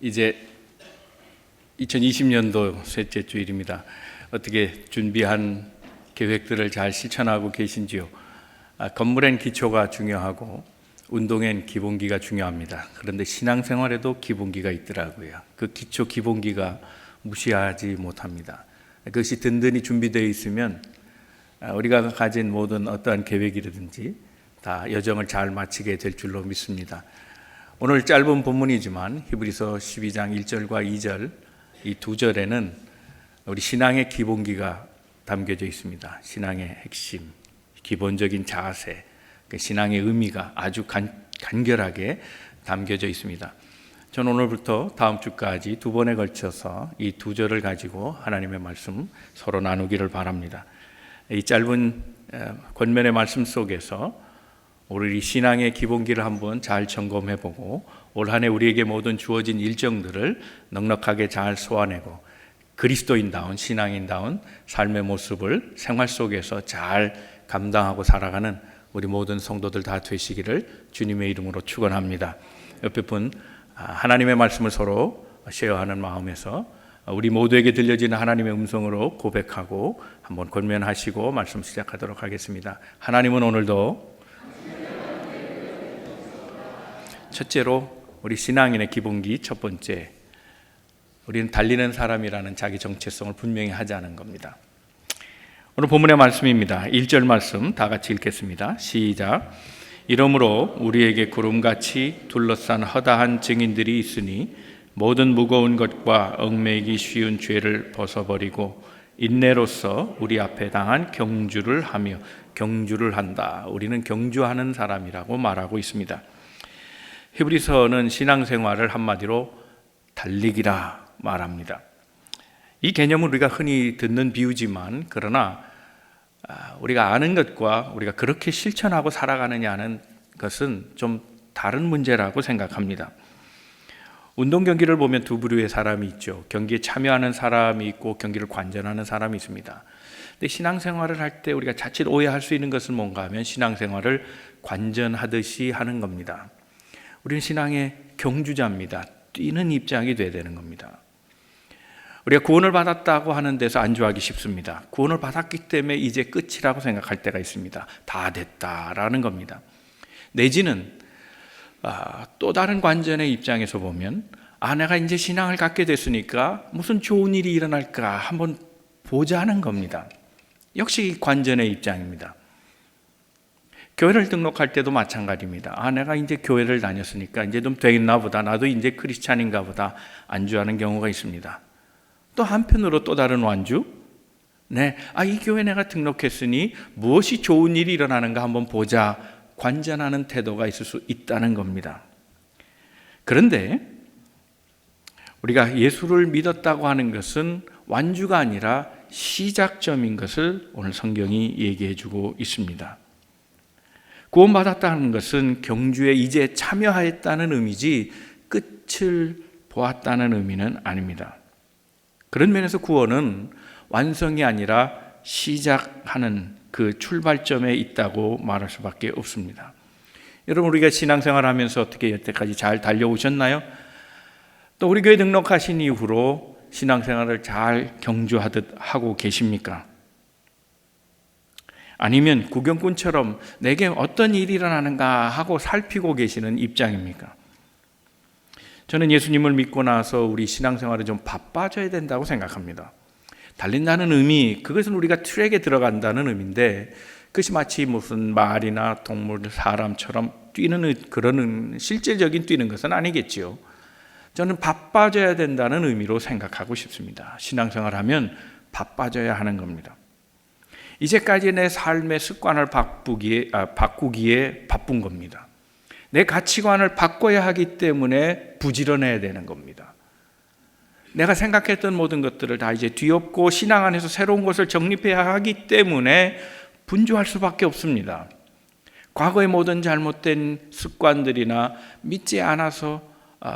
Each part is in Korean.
이제 2020년도 셋째 주일입니다. 어떻게 준비한 계획들을 잘 실천하고 계신지요? 건물엔 기초가 중요하고 운동엔 기본기가 중요합니다. 그런데 신앙생활에도 기본기가 있더라고요. 그 기초 기본기가 무시하지 못합니다. 그것이 든든히 준비되어 있으면 우리가 가진 모든 어떠한 계획이라든지 다 여정을 잘 마치게 될 줄로 믿습니다. 오늘 짧은 본문이지만 히브리서 12장 1절과 2절 이 두 절에는 우리 신앙의 기본기가 담겨져 있습니다. 신앙의 핵심, 기본적인 자세, 신앙의 의미가 아주 간결하게 담겨져 있습니다. 저는 오늘부터 다음 주까지 두 번에 걸쳐서 이 두 절을 가지고 하나님의 말씀 서로 나누기를 바랍니다. 이 짧은 권면의 말씀 속에서 우리 신앙의 기본기를 한번 잘 점검해보고 올 한 해 우리에게 모든 주어진 일정들을 넉넉하게 잘 소화내고 그리스도인다운 신앙인다운 삶의 모습을 생활 속에서 잘 감당하고 살아가는 우리 모든 성도들 다 되시기를 주님의 이름으로 축원합니다. 옆에 분 하나님의 말씀을 서로 쉐어하는 마음에서 우리 모두에게 들려지는 하나님의 음성으로 고백하고 한번 권면하시고 말씀 시작하도록 하겠습니다. 하나님은 오늘도 첫째로 우리 신앙인의 기본기 첫 번째, 우리는 달리는 사람이라는 자기 정체성을 분명히 하자는 겁니다. 오늘 본문의 말씀입니다. 1절 말씀 다 같이 읽겠습니다. 시작. 이러므로 우리에게 구름같이 둘러싼 허다한 증인들이 있으니 모든 무거운 것과 얽매이기 쉬운 죄를 벗어버리고 인내로서 우리 앞에 당한 경주를 하며 경주를 한다. 우리는 경주하는 사람이라고 말하고 있습니다. 히브리서는 신앙생활을 한마디로 달리기라 말합니다. 이 개념은 우리가 흔히 듣는 비유지만 그러나 우리가 아는 것과 우리가 그렇게 실천하고 살아가느냐는 것은 좀 다른 문제라고 생각합니다. 운동 경기를 보면 두 부류의 사람이 있죠. 경기에 참여하는 사람이 있고 경기를 관전하는 사람이 있습니다. 근데 신앙생활을 할 때 우리가 자칫 오해할 수 있는 것은 뭔가 하면 신앙생활을 관전하듯이 하는 겁니다. 우리는 신앙의 경주자입니다. 뛰는 입장이 돼야 되는 겁니다. 우리가 구원을 받았다고 하는 데서 안주하기 쉽습니다. 구원을 받았기 때문에 이제 끝이라고 생각할 때가 있습니다. 다 됐다라는 겁니다. 내지는 또 다른 관전의 입장에서 보면 내가 이제 신앙을 갖게 됐으니까 무슨 좋은 일이 일어날까 한번 보자는 겁니다. 역시 관전의 입장입니다. 교회를 등록할 때도 마찬가지입니다. 내가 이제 교회를 다녔으니까 이제 좀 되겠나 보다. 나도 이제 크리스찬인가 보다. 안주하는 경우가 있습니다. 또 한편으로 또 다른 완주. 이 교회 내가 등록했으니 무엇이 좋은 일이 일어나는가 한번 보자. 관전하는 태도가 있을 수 있다는 겁니다. 그런데 우리가 예수를 믿었다고 하는 것은 완주가 아니라 시작점인 것을 오늘 성경이 얘기해 주고 있습니다. 구원받았다는 것은 경주에 이제 참여하였다는 의미지 끝을 보았다는 의미는 아닙니다. 그런 면에서 구원은 완성이 아니라 시작하는 그 출발점에 있다고 말할 수밖에 없습니다. 여러분, 우리가 신앙생활 하면서 어떻게 여태까지 잘 달려오셨나요? 또 우리 교회 등록하신 이후로 신앙생활을 잘 경주하듯 하고 계십니까? 아니면 구경꾼처럼 내게 어떤 일이 일어나는가 하고 살피고 계시는 입장입니까? 저는 예수님을 믿고 나서 우리 신앙생활에 좀 바빠져야 된다고 생각합니다. 달린다는 의미, 그것은 우리가 트랙에 들어간다는 의미인데 그것이 마치 무슨 말이나 동물, 사람처럼 뛰는 그런 실질적인 뛰는 것은 아니겠지요. 저는 바빠져야 된다는 의미로 생각하고 싶습니다. 신앙생활하면 바빠져야 하는 겁니다. 이제까지 내 삶의 습관을 바꾸기에 바쁜 겁니다. 내 가치관을 바꿔야 하기 때문에 부지런해야 되는 겁니다. 내가 생각했던 모든 것들을 다 이제 뒤엎고 신앙 안에서 새로운 것을 정립해야 하기 때문에 분주할 수밖에 없습니다. 과거의 모든 잘못된 습관들이나 믿지 않아서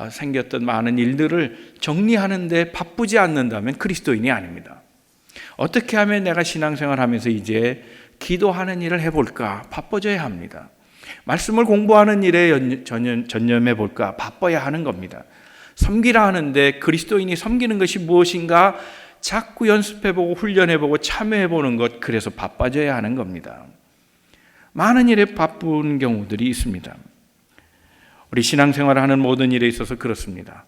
생겼던 많은 일들을 정리하는 데 바쁘지 않는다면 그리스도인이 아닙니다. 어떻게 하면 내가 신앙생활 하면서 이제 기도하는 일을 해볼까? 바빠져야 합니다. 말씀을 공부하는 일에 전념해 볼까? 바빠야 하는 겁니다. 섬기라 하는데 그리스도인이 섬기는 것이 무엇인가 자꾸 연습해보고 훈련해보고 참여해보는 것, 그래서 바빠져야 하는 겁니다. 많은 일에 바쁜 경우들이 있습니다. 우리 신앙생활을 하는 모든 일에 있어서 그렇습니다.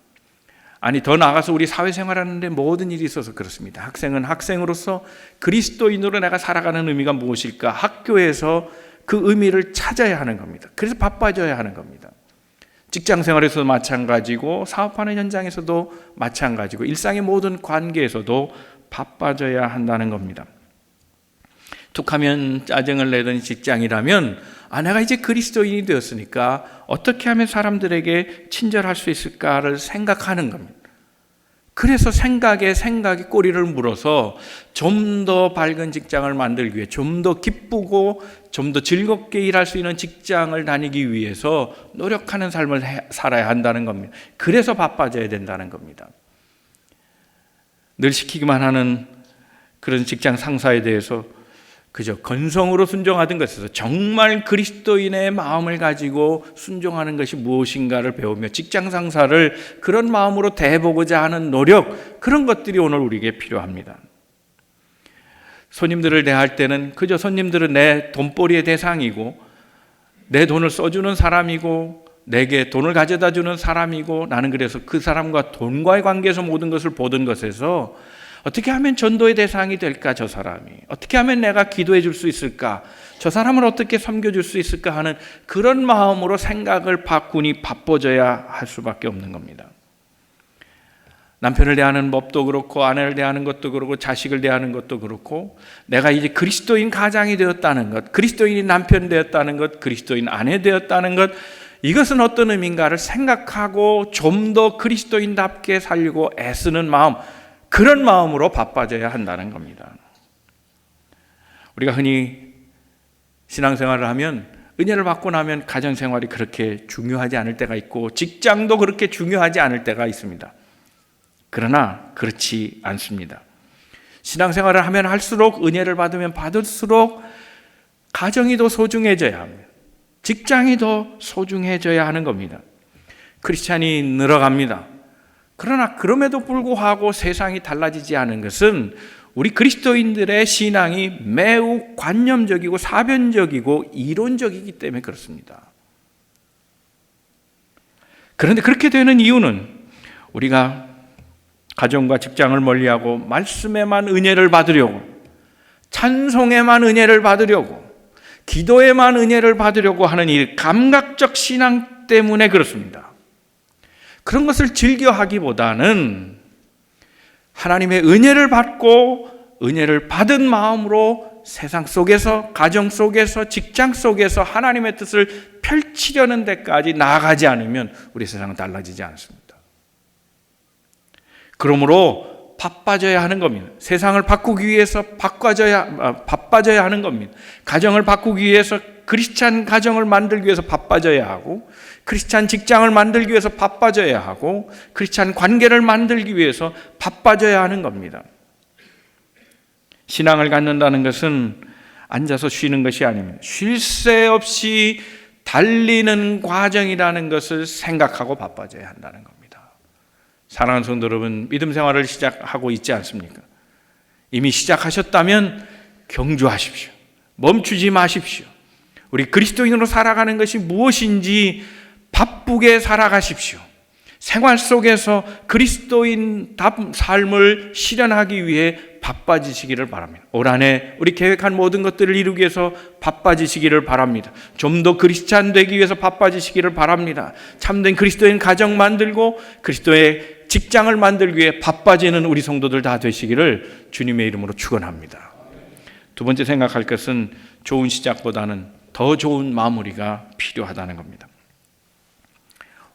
아니, 더 나아가서 우리 사회생활하는데 모든 일이 있어서 그렇습니다. 학생은 학생으로서 그리스도인으로 내가 살아가는 의미가 무엇일까? 학교에서 그 의미를 찾아야 하는 겁니다. 그래서 바빠져야 하는 겁니다. 직장생활에서도 마찬가지고 사업하는 현장에서도 마찬가지고 일상의 모든 관계에서도 바빠져야 한다는 겁니다. 툭하면 짜증을 내던 직장이라면 내가 이제 그리스도인이 되었으니까 어떻게 하면 사람들에게 친절할 수 있을까를 생각하는 겁니다. 그래서 생각에 꼬리를 물어서 좀 더 밝은 직장을 만들기 위해, 좀 더 기쁘고 좀 더 즐겁게 일할 수 있는 직장을 다니기 위해서 노력하는 삶을 살아야 한다는 겁니다. 그래서 바빠져야 된다는 겁니다. 늘 시키기만 하는 그런 직장 상사에 대해서 그저 건성으로 순종하던 것에서 정말 그리스도인의 마음을 가지고 순종하는 것이 무엇인가를 배우며 직장 상사를 그런 마음으로 대해보고자 하는 노력, 그런 것들이 오늘 우리에게 필요합니다. 손님들을 대할 때는 그저 손님들은 내 돈벌이의 대상이고 내 돈을 써주는 사람이고 내게 돈을 가져다 주는 사람이고, 나는 그래서 그 사람과 돈과의 관계에서 모든 것을 보던 것에서 어떻게 하면 전도의 대상이 될까, 저 사람이 어떻게 하면 내가 기도해 줄 수 있을까, 저 사람을 어떻게 섬겨줄 수 있을까 하는 그런 마음으로 생각을 바꾸니 바빠져야 할 수밖에 없는 겁니다. 남편을 대하는 법도 그렇고 아내를 대하는 것도 그렇고 자식을 대하는 것도 그렇고, 내가 이제 그리스도인 가장이 되었다는 것, 그리스도인이 남편 되었다는 것, 그리스도인 아내 되었다는 것, 이것은 어떤 의미인가를 생각하고 좀 더 그리스도인답게 살려고 애쓰는 마음, 그런 마음으로 바빠져야 한다는 겁니다. 우리가 흔히 신앙생활을 하면 은혜를 받고 나면 가정생활이 그렇게 중요하지 않을 때가 있고 직장도 그렇게 중요하지 않을 때가 있습니다. 그러나 그렇지 않습니다. 신앙생활을 하면 할수록, 은혜를 받으면 받을수록 가정이 더 소중해져야 합니다. 직장이 더 소중해져야 하는 겁니다. 크리스찬이 늘어갑니다. 그러나 그럼에도 불구하고 세상이 달라지지 않은 것은 우리 그리스도인들의 신앙이 매우 관념적이고 사변적이고 이론적이기 때문에 그렇습니다. 그런데 그렇게 되는 이유는 우리가 가정과 직장을 멀리하고 말씀에만 은혜를 받으려고, 찬송에만 은혜를 받으려고, 기도에만 은혜를 받으려고 하는 이 감각적 신앙 때문에 그렇습니다. 그런 것을 즐겨하기보다는 하나님의 은혜를 받고 은혜를 받은 마음으로 세상 속에서, 가정 속에서, 직장 속에서 하나님의 뜻을 펼치려는 데까지 나아가지 않으면 우리 세상은 달라지지 않습니다. 그러므로 바빠져야 하는 겁니다. 세상을 바꾸기 위해서 바빠져야 하는 겁니다. 가정을 바꾸기 위해서, 크리스찬 가정을 만들기 위해서 바빠져야 하고, 크리스찬 직장을 만들기 위해서 바빠져야 하고, 크리스찬 관계를 만들기 위해서 바빠져야 하는 겁니다. 신앙을 갖는다는 것은 앉아서 쉬는 것이 아닙니다. 쉴 새 없이 달리는 과정이라는 것을 생각하고 바빠져야 한다는 겁니다. 사랑하는 성도 여러분, 믿음 생활을 시작하고 있지 않습니까? 이미 시작하셨다면 경주하십시오. 멈추지 마십시오. 우리 그리스도인으로 살아가는 것이 무엇인지 바쁘게 살아가십시오. 생활 속에서 그리스도인답 삶을 실현하기 위해 바빠지시기를 바랍니다. 올 한 해 우리 계획한 모든 것들을 이루기 위해서 바빠지시기를 바랍니다. 좀 더 크리스찬 되기 위해서 바빠지시기를 바랍니다. 참된 그리스도인 가정 만들고 그리스도의 직장을 만들기 위해 바빠지는 우리 성도들 다 되시기를 주님의 이름으로 축원합니다. 두 번째 생각할 것은 좋은 시작보다는 더 좋은 마무리가 필요하다는 겁니다.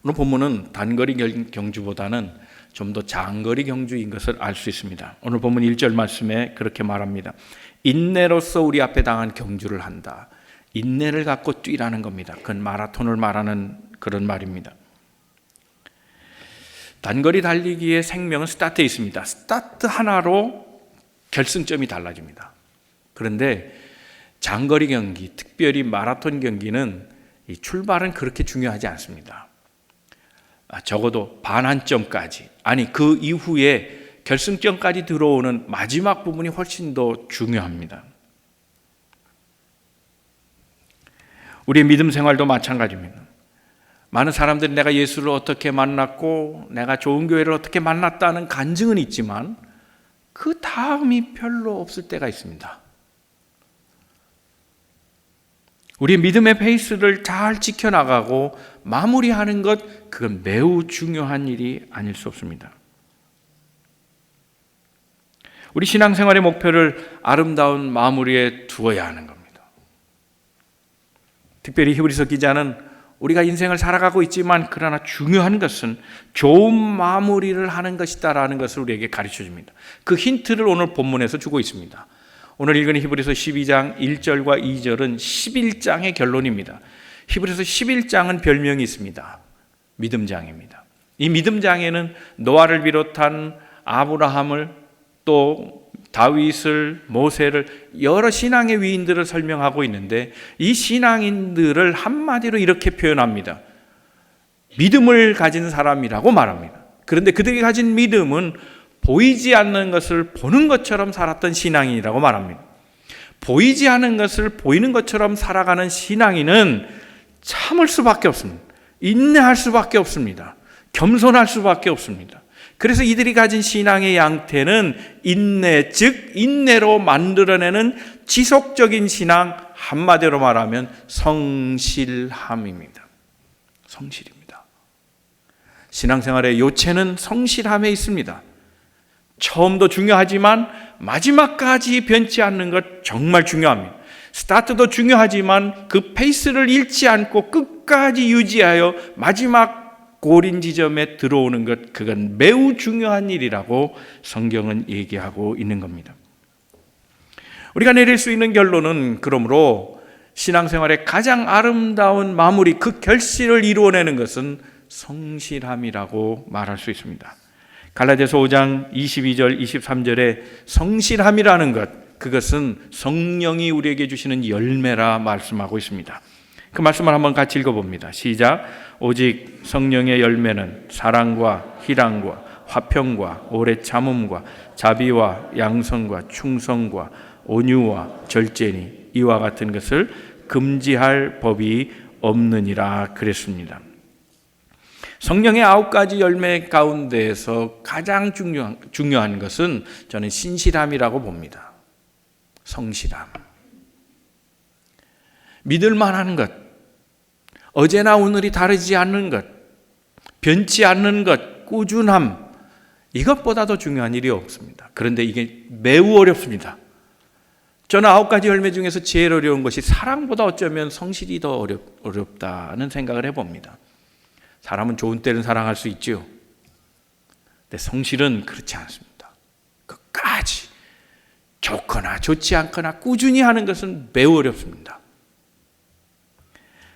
오늘 본문은 단거리 경주보다는 좀 더 장거리 경주인 것을 알 수 있습니다. 오늘 본문 1절 말씀에 그렇게 말합니다. 인내로서 우리 앞에 당한 경주를 한다. 인내를 갖고 뛰라는 겁니다. 그건 마라톤을 말하는 그런 말입니다. 단거리 달리기의 생명은 스타트에 있습니다. 스타트 하나로 결승점이 달라집니다. 그런데 장거리 경기, 특별히 마라톤 경기는 이 출발은 그렇게 중요하지 않습니다. 적어도 반환점까지, 아니 그 이후에 결승점까지 들어오는 마지막 부분이 훨씬 더 중요합니다. 우리의 믿음 생활도 마찬가지입니다. 많은 사람들이 내가 예수를 어떻게 만났고 내가 좋은 교회를 어떻게 만났다는 간증은 있지만 그 다음이 별로 없을 때가 있습니다. 우리의 믿음의 페이스를 잘 지켜나가고 마무리하는 것, 그건 매우 중요한 일이 아닐 수 없습니다. 우리 신앙생활의 목표를 아름다운 마무리에 두어야 하는 겁니다. 특별히 히브리서 기자는 우리가 인생을 살아가고 있지만 그러나 중요한 것은 좋은 마무리를 하는 것이다라는 것을 우리에게 가르쳐 줍니다. 그 힌트를 오늘 본문에서 주고 있습니다. 오늘 읽은 히브리서 12장 1절과 2절은 11장의 결론입니다. 히브리서 11장은 별명이 있습니다. 믿음장입니다. 이 믿음장에는 노아를 비롯한 아브라함을, 또 다윗을, 모세를, 여러 신앙의 위인들을 설명하고 있는데 이 신앙인들을 한마디로 이렇게 표현합니다. 믿음을 가진 사람이라고 말합니다. 그런데 그들이 가진 믿음은 보이지 않는 것을 보는 것처럼 살았던 신앙인이라고 말합니다. 보이지 않는 것을 보이는 것처럼 살아가는 신앙인은 참을 수밖에 없습니다. 인내할 수밖에 없습니다. 겸손할 수밖에 없습니다. 그래서 이들이 가진 신앙의 양태는 인내, 즉 인내로 만들어내는 지속적인 신앙, 한마디로 말하면 성실함입니다. 성실입니다. 신앙생활의 요체는 성실함에 있습니다. 처음도 중요하지만 마지막까지 변치 않는 것 정말 중요합니다. 스타트도 중요하지만 그 페이스를 잃지 않고 끝까지 유지하여 마지막 고린 지점에 들어오는 것, 그건 매우 중요한 일이라고 성경은 얘기하고 있는 겁니다. 우리가 내릴 수 있는 결론은 그러므로 신앙생활의 가장 아름다운 마무리, 그 결실을 이루어내는 것은 성실함이라고 말할 수 있습니다. 갈라디아서 5장 22절 23절에 성실함이라는 것, 그것은 성령이 우리에게 주시는 열매라 말씀하고 있습니다. 그 말씀을 한번 같이 읽어봅니다. 시작. 오직 성령의 열매는 사랑과 희랑과 화평과 오래 참음과 자비와 양선과 충성과 온유와 절제니 이와 같은 것을 금지할 법이 없느니라 그랬습니다. 성령의 9가지 열매 가운데에서 가장 중요한 것은 저는 신실함이라고 봅니다. 성실함. 믿을 만한 것, 어제나 오늘이 다르지 않는 것, 변치 않는 것, 꾸준함, 이것보다 더 중요한 일이 없습니다. 그런데 이게 매우 어렵습니다. 저는 9가지 열매 중에서 제일 어려운 것이 사랑보다 어쩌면 성실이 더 어렵다는 생각을 해봅니다. 사람은 좋은 때는 사랑할 수 있죠. 근데 성실은 그렇지 않습니다. 끝까지 좋거나 좋지 않거나 꾸준히 하는 것은 매우 어렵습니다.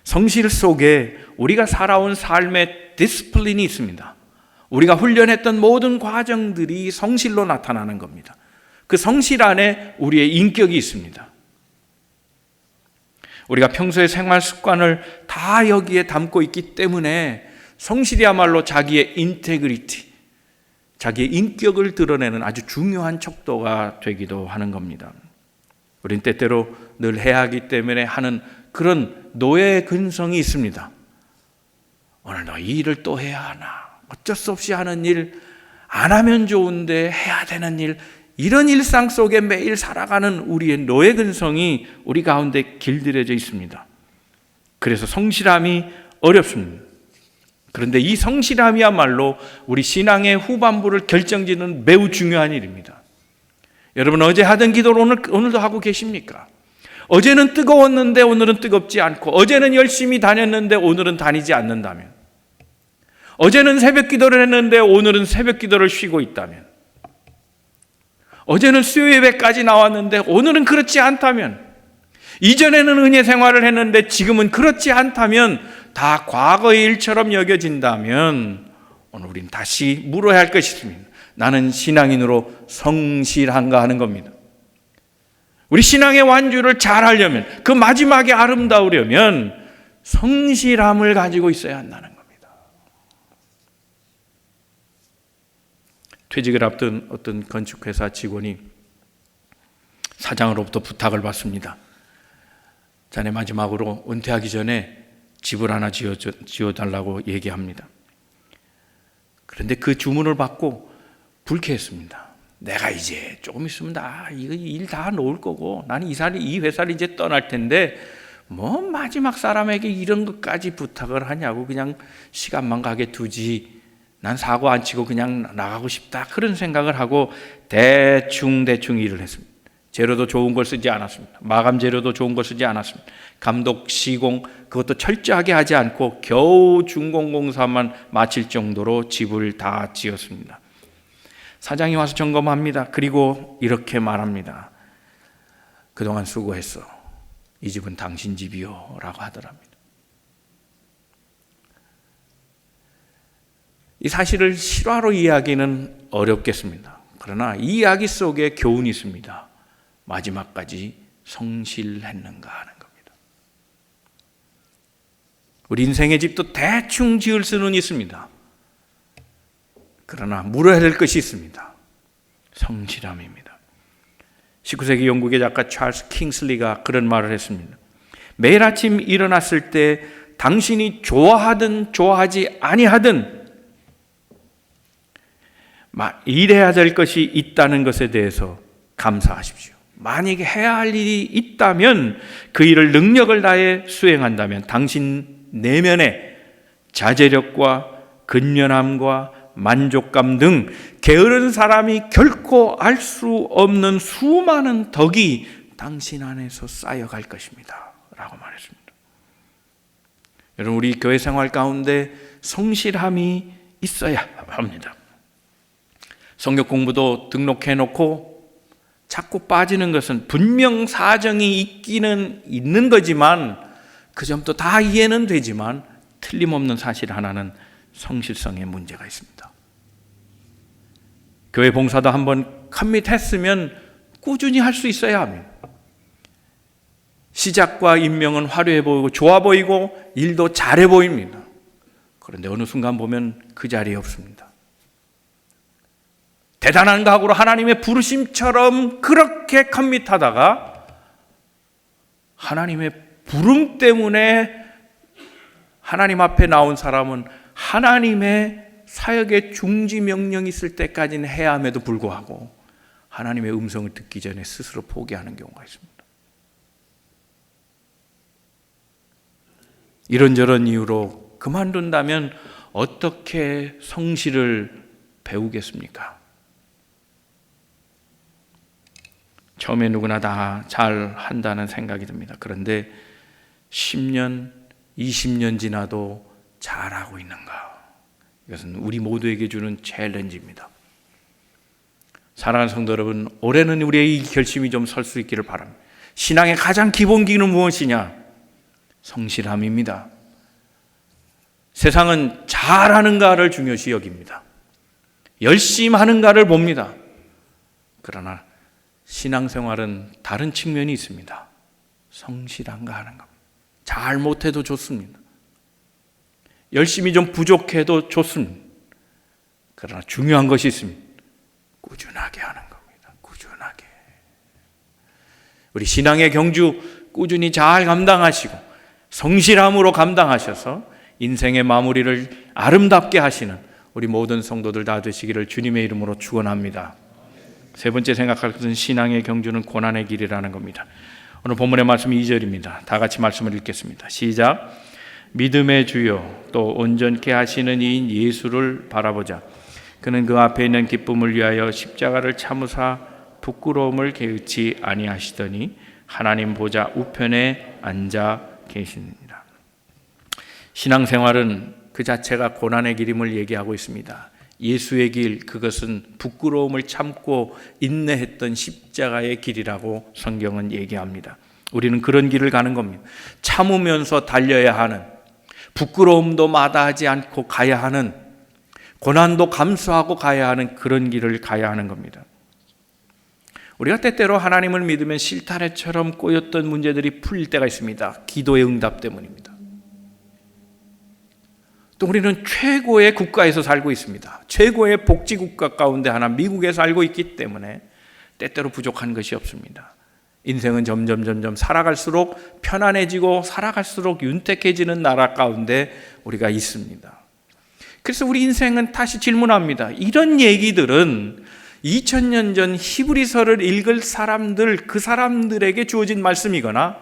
성실 속에 우리가 살아온 삶의 디스플린이 있습니다. 우리가 훈련했던 모든 과정들이 성실로 나타나는 겁니다. 그 성실 안에 우리의 인격이 있습니다. 우리가 평소의 생활 습관을 다 여기에 담고 있기 때문에 성실이야말로 자기의 인테그리티, 자기의 인격을 드러내는 아주 중요한 척도가 되기도 하는 겁니다. 우린 때때로 늘 해야 하기 때문에 하는 그런 노예 근성이 있습니다. 오늘 너 이 일을 또 해야 하나? 어쩔 수 없이 하는 일, 안 하면 좋은데 해야 되는 일, 이런 일상 속에 매일 살아가는 우리의 노예 근성이 우리 가운데 길들여져 있습니다. 그래서 성실함이 어렵습니다. 그런데 이 성실함이야말로 우리 신앙의 후반부를 결정짓는 매우 중요한 일입니다. 여러분, 어제 하던 기도를 오늘도 하고 계십니까? 어제는 뜨거웠는데 오늘은 뜨겁지 않고, 어제는 열심히 다녔는데 오늘은 다니지 않는다면, 어제는 새벽 기도를 했는데 오늘은 새벽 기도를 쉬고 있다면, 어제는 수요 예배까지 나왔는데 오늘은 그렇지 않다면, 이전에는 은혜 생활을 했는데 지금은 그렇지 않다면, 다 과거의 일처럼 여겨진다면 오늘 우리는 다시 물어야 할 것이 있습니다. 나는 신앙인으로 성실한가 하는 겁니다. 우리 신앙의 완주를 잘하려면, 그 마지막에 아름다우려면 성실함을 가지고 있어야 한다는 겁니다. 퇴직을 앞둔 어떤 건축회사 직원이 사장으로부터 부탁을 받습니다. 자네 마지막으로 은퇴하기 전에 집을 하나 지어달라고 얘기합니다. 그런데 그 주문을 받고 불쾌했습니다. 내가 이제 조금 있으면 이거 일 다 놓을 거고 나는 이 회사를 이제 떠날 텐데 뭐 마지막 사람에게 이런 것까지 부탁을 하냐고, 그냥 시간만 가게 두지. 난 사고 안 치고 그냥 나가고 싶다. 그런 생각을 하고 대충 일을 했습니다. 재료도 좋은 걸 쓰지 않았습니다. 마감 재료도 좋은 걸 쓰지 않았습니다. 감독, 시공 그것도 철저하게 하지 않고 겨우 준공공사만 마칠 정도로 집을 다 지었습니다. 사장이 와서 점검합니다. 그리고 이렇게 말합니다. 그동안 수고했어. 이 집은 당신 집이요 라고 하더랍니다. 이 사실을 실화로 이야기는 어렵겠습니다. 그러나 이 이야기 속에 교훈이 있습니다. 마지막까지 성실했는가 하는 겁니다. 우리 인생의 집도 대충 지을 수는 있습니다. 그러나 물어야 될 것이 있습니다. 성실함입니다. 19세기 영국의 작가 찰스 킹슬리가 그런 말을 했습니다. 매일 아침 일어났을 때 당신이 좋아하든 좋아하지 아니하든 일해야 될 것이 있다는 것에 대해서 감사하십시오. 만약에 해야 할 일이 있다면 그 일을 능력을 다해 수행한다면 당신 내면에 자제력과 근면함과 만족감 등 게으른 사람이 결코 알 수 없는 수많은 덕이 당신 안에서 쌓여갈 것입니다 라고 말했습니다. 여러분, 우리 교회 생활 가운데 성실함이 있어야 합니다. 성경 공부도 등록해놓고 자꾸 빠지는 것은 분명 사정이 있기는 있는 거지만 그 점도 다 이해는 되지만 틀림없는 사실 하나는 성실성에 문제가 있습니다. 교회 봉사도 한번 커밋했으면 꾸준히 할 수 있어야 합니다. 시작과 임명은 화려해 보이고 좋아 보이고 일도 잘해 보입니다. 그런데 어느 순간 보면 그 자리에 없습니다. 대단한 각오로 하나님의 부르심처럼 그렇게 커밋하다가 하나님의 부름 때문에 하나님 앞에 나온 사람은 하나님의 사역의 중지 명령이 있을 때까지는 해야 함에도 불구하고 하나님의 음성을 듣기 전에 스스로 포기하는 경우가 있습니다. 이런저런 이유로 그만둔다면 어떻게 성실을 배우겠습니까? 처음에 누구나 다 잘 한다는 생각이 듭니다. 그런데 10년, 20년 지나도 잘하고 있는가? 이것은 우리 모두에게 주는 챌린지입니다. 사랑하는 성도 여러분, 올해는 우리의 이 결심이 좀 설 수 있기를 바랍니다. 신앙의 가장 기본기는 무엇이냐? 성실함입니다. 세상은 잘하는가를 중요시 여깁니다. 열심히 하는가를 봅니다. 그러나 신앙생활은 다른 측면이 있습니다. 성실한가 하는 겁니다. 잘 못해도 좋습니다. 열심히 좀 부족해도 좋습니다. 그러나 중요한 것이 있습니다. 꾸준하게 하는 겁니다. 꾸준하게. 우리 신앙의 경주 꾸준히 잘 감당하시고 성실함으로 감당하셔서 인생의 마무리를 아름답게 하시는 우리 모든 성도들 다 되시기를 주님의 이름으로 축원합니다. 세 번째 생각할 것은 신앙의 경주는 고난의 길이라는 겁니다. 오늘 본문의 말씀 2절입니다. 다 같이 말씀을 읽겠습니다. 시작. 믿음의 주요 또 온전케 하시는 이인 예수를 바라보자. 그는 그 앞에 있는 기쁨을 위하여 십자가를 참으사 부끄러움을 개의치 아니하시더니 하나님 보좌 우편에 앉아 계시느니라. 신앙생활은 그 자체가 고난의 길임을 얘기하고 있습니다. 예수의 길, 그것은 부끄러움을 참고 인내했던 십자가의 길이라고 성경은 얘기합니다. 우리는 그런 길을 가는 겁니다. 참으면서 달려야 하는, 부끄러움도 마다하지 않고 가야 하는, 고난도 감수하고 가야 하는 그런 길을 가야 하는 겁니다. 우리가 때때로 하나님을 믿으면 실타래처럼 꼬였던 문제들이 풀릴 때가 있습니다. 기도의 응답 때문입니다. 또 우리는 최고의 국가에서 살고 있습니다. 최고의 복지국가 가운데 하나 미국에 살고 있기 때문에 때때로 부족한 것이 없습니다. 인생은 점점 살아갈수록 편안해지고 살아갈수록 윤택해지는 나라 가운데 우리가 있습니다. 그래서 우리 인생은 다시 질문합니다. 이런 얘기들은 2000년 전 히브리서를 읽을 사람들, 그 사람들에게 주어진 말씀이거나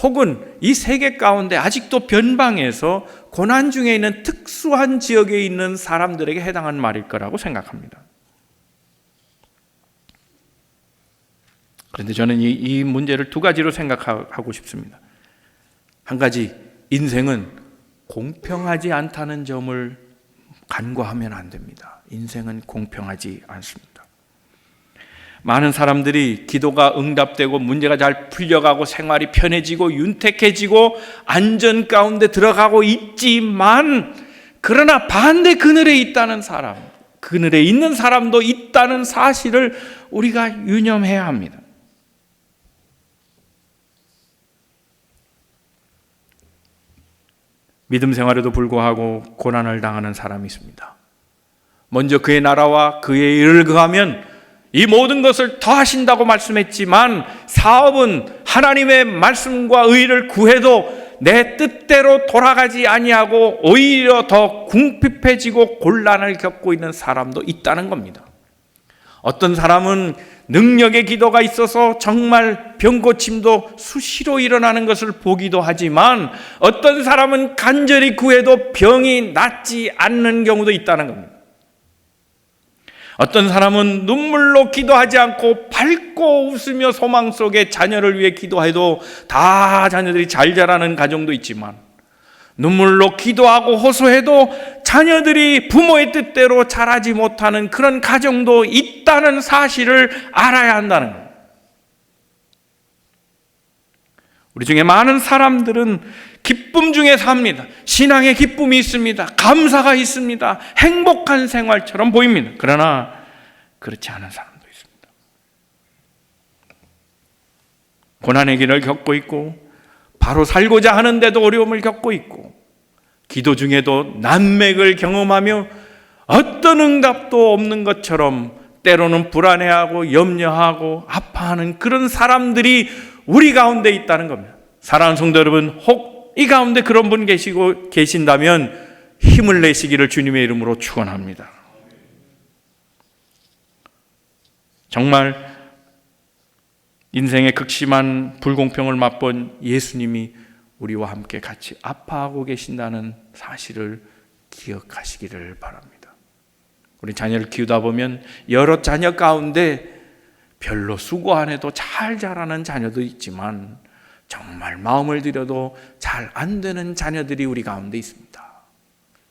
혹은 이 세계 가운데 아직도 변방에서 고난 중에 있는 특수한 지역에 있는 사람들에게 해당한 말일 거라고 생각합니다. 그런데 저는 이 문제를 두 가지로 생각하고 싶습니다. 한 가지, 인생은 공평하지 않다는 점을 간과하면 안 됩니다. 인생은 공평하지 않습니다. 많은 사람들이 기도가 응답되고 문제가 잘 풀려가고 생활이 편해지고 윤택해지고 안전 가운데 들어가고 있지만, 그러나 반대 그늘에 있다는 사람, 그늘에 있는 사람도 있다는 사실을 우리가 유념해야 합니다. 믿음 생활에도 불구하고 고난을 당하는 사람이 있습니다. 먼저 그의 나라와 그의 일을 구하면 이 모든 것을 더하신다고 말씀했지만, 사업은 하나님의 말씀과 의를 구해도 내 뜻대로 돌아가지 아니하고 오히려 더 궁핍해지고 곤란을 겪고 있는 사람도 있다는 겁니다. 어떤 사람은 능력의 기도가 있어서 정말 병고침도 수시로 일어나는 것을 보기도 하지만, 어떤 사람은 간절히 구해도 병이 낫지 않는 경우도 있다는 겁니다. 어떤 사람은 눈물로 기도하지 않고 밝고 웃으며 소망 속에 자녀를 위해 기도해도 다 자녀들이 잘 자라는 가정도 있지만, 눈물로 기도하고 호소해도 자녀들이 부모의 뜻대로 자라지 못하는 그런 가정도 있다는 사실을 알아야 한다는 거예요. 우리 중에 많은 사람들은 기쁨 중에 삽니다. 신앙의 기쁨이 있습니다. 감사가 있습니다. 행복한 생활처럼 보입니다. 그러나 그렇지 않은 사람도 있습니다. 고난의 길을 겪고 있고, 바로 살고자 하는데도 어려움을 겪고 있고, 기도 중에도 난맥을 경험하며 어떤 응답도 없는 것처럼 때로는 불안해하고 염려하고 아파하는 그런 사람들이 우리 가운데 있다는 겁니다. 사랑하는 성도 여러분, 혹 이 가운데 그런 분 계신다면 힘을 내시기를 주님의 이름으로 축원합니다. 정말 인생의 극심한 불공평을 맛본 예수님이 우리와 함께 같이 아파하고 계신다는 사실을 기억하시기를 바랍니다. 우리 자녀를 키우다 보면 여러 자녀 가운데 별로 수고 안 해도 잘 자라는 자녀도 있지만, 정말 마음을 들여도 잘 안 되는 자녀들이 우리 가운데 있습니다.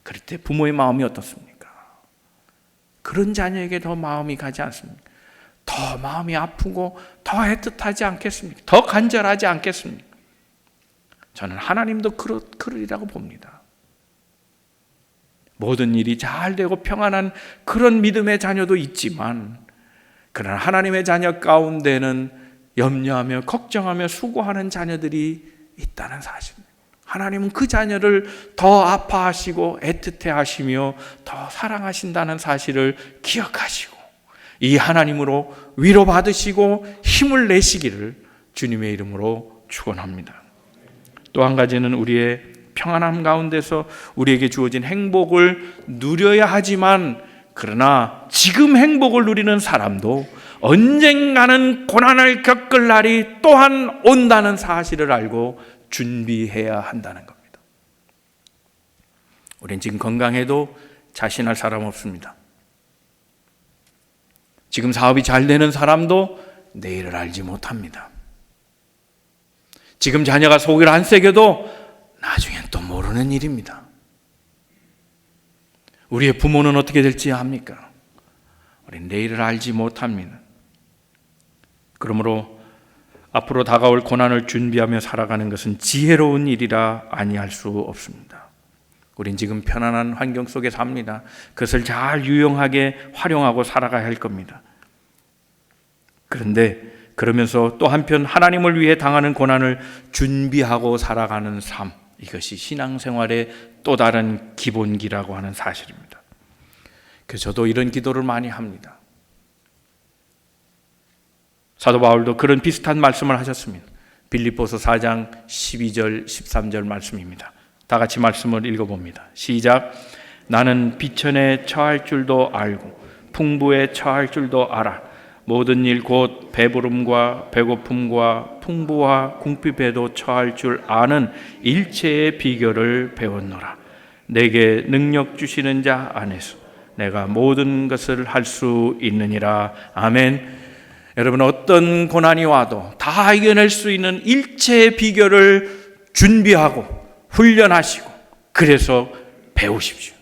그럴 때 부모의 마음이 어떻습니까? 그런 자녀에게 더 마음이 가지 않습니까? 더 마음이 아프고 더 애틋하지 않겠습니까? 더 간절하지 않겠습니까? 저는 하나님도 그러리라고 봅니다. 모든 일이 잘 되고 평안한 그런 믿음의 자녀도 있지만, 그러나 하나님의 자녀 가운데는 염려하며 걱정하며 수고하는 자녀들이 있다는 사실입니다. 하나님은 그 자녀를 더 아파하시고 애틋해 하시며 더 사랑하신다는 사실을 기억하시고, 이 하나님으로 위로받으시고 힘을 내시기를 주님의 이름으로 축원합니다. 또 한 가지는 우리의 평안함 가운데서 우리에게 주어진 행복을 누려야 하지만, 그러나 지금 행복을 누리는 사람도 언젠가는 고난을 겪을 날이 또한 온다는 사실을 알고 준비해야 한다는 겁니다. 우린 지금 건강해도 자신할 사람 없습니다. 지금 사업이 잘 되는 사람도 내일을 알지 못합니다. 지금 자녀가 속을 안 새겨도 나중엔 또 모르는 일입니다. 우리의 부모는 어떻게 될지 압니까? 우린 내일을 알지 못합니다. 그러므로 앞으로 다가올 고난을 준비하며 살아가는 것은 지혜로운 일이라 아니할 수 없습니다. 우린 지금 편안한 환경 속에 삽니다. 그것을 잘 유용하게 활용하고 살아가야 할 겁니다. 그런데 그러면서 또 한편 하나님을 위해 당하는 고난을 준비하고 살아가는 삶, 이것이 신앙생활의 또 다른 기본기라고 하는 사실입니다. 그래서 저도 이런 기도를 많이 합니다. 사도 바울도 그런 비슷한 말씀을 하셨습니다. 빌립보서 4장 12절 13절 말씀입니다. 다 같이 말씀을 읽어봅니다. 시작. 나는 비천에 처할 줄도 알고 풍부에 처할 줄도 알아. 모든 일 곧 배부름과 배고픔과 풍부와 궁핍에도 처할 줄 아는 일체의 비결을 배웠노라. 내게 능력 주시는 자 안에서 내가 모든 것을 할 수 있느니라. 아멘. 여러분, 어떤 고난이 와도 다 이겨낼 수 있는 일체의 비결을 준비하고 훈련하시고 그래서 배우십시오.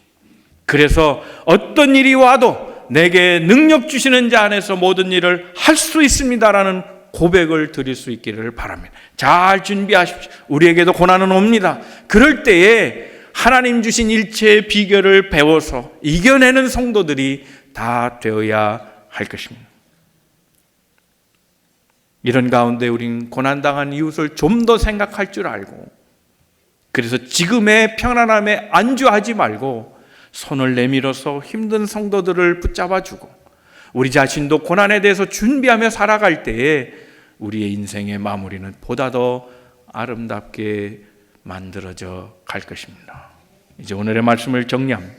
그래서 어떤 일이 와도 내게 능력 주시는 자 안에서 모든 일을 할 수 있습니다라는 고백을 드릴 수 있기를 바랍니다. 잘 준비하십시오. 우리에게도 고난은 옵니다. 그럴 때에 하나님 주신 일체의 비결을 배워서 이겨내는 성도들이 다 되어야 할 것입니다. 이런 가운데 우린 고난당한 이웃을 좀 더 생각할 줄 알고, 그래서 지금의 평안함에 안주하지 말고 손을 내밀어서 힘든 성도들을 붙잡아주고 우리 자신도 고난에 대해서 준비하며 살아갈 때에 우리의 인생의 마무리는 보다 더 아름답게 만들어져 갈 것입니다. 이제 오늘의 말씀을 정리합니다.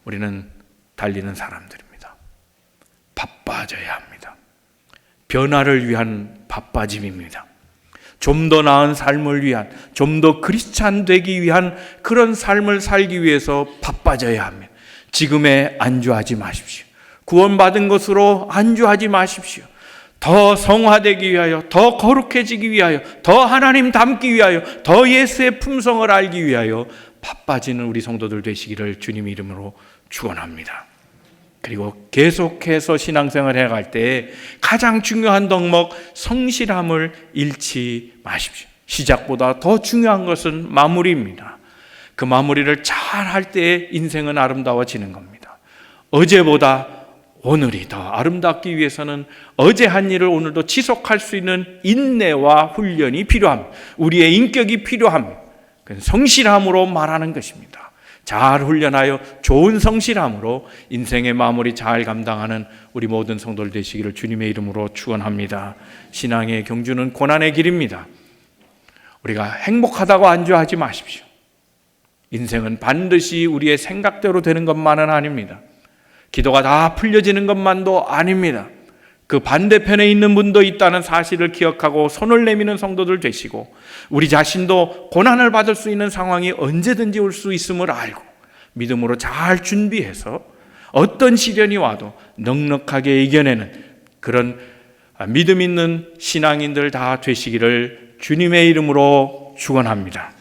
우리는 달리는 사람들입니다. 바빠져야 합니다. 변화를 위한 바빠짐입니다. 좀 더 나은 삶을 위한, 좀 더 크리스찬 되기 위한 그런 삶을 살기 위해서 바빠져야 합니다. 지금에 안주하지 마십시오. 구원받은 것으로 안주하지 마십시오. 더 성화되기 위하여, 더 거룩해지기 위하여, 더 하나님 닮기 위하여, 더 예수의 품성을 알기 위하여 바빠지는 우리 성도들 되시기를 주님 이름으로 축원합니다. 그리고 계속해서 신앙생활을 해갈 때 가장 중요한 덕목 성실함을 잃지 마십시오. 시작보다 더 중요한 것은 마무리입니다. 그 마무리를 잘 할 때에 인생은 아름다워지는 겁니다. 어제보다 오늘이 더 아름답기 위해서는 어제 한 일을 오늘도 지속할 수 있는 인내와 훈련이 필요합니다. 우리의 인격이 필요합니다. 성실함으로 말하는 것입니다. 잘 훈련하여 좋은 성실함으로 인생의 마무리 잘 감당하는 우리 모든 성도들 되시기를 주님의 이름으로 축원합니다. 신앙의 경주는 고난의 길입니다. 우리가 행복하다고 안주하지 마십시오. 인생은 반드시 우리의 생각대로 되는 것만은 아닙니다. 기도가 다 풀려지는 것만도 아닙니다. 그 반대편에 있는 분도 있다는 사실을 기억하고 손을 내미는 성도들 되시고, 우리 자신도 고난을 받을 수 있는 상황이 언제든지 올 수 있음을 알고 믿음으로 잘 준비해서 어떤 시련이 와도 넉넉하게 이겨내는 그런 믿음 있는 신앙인들 다 되시기를 주님의 이름으로 축원합니다.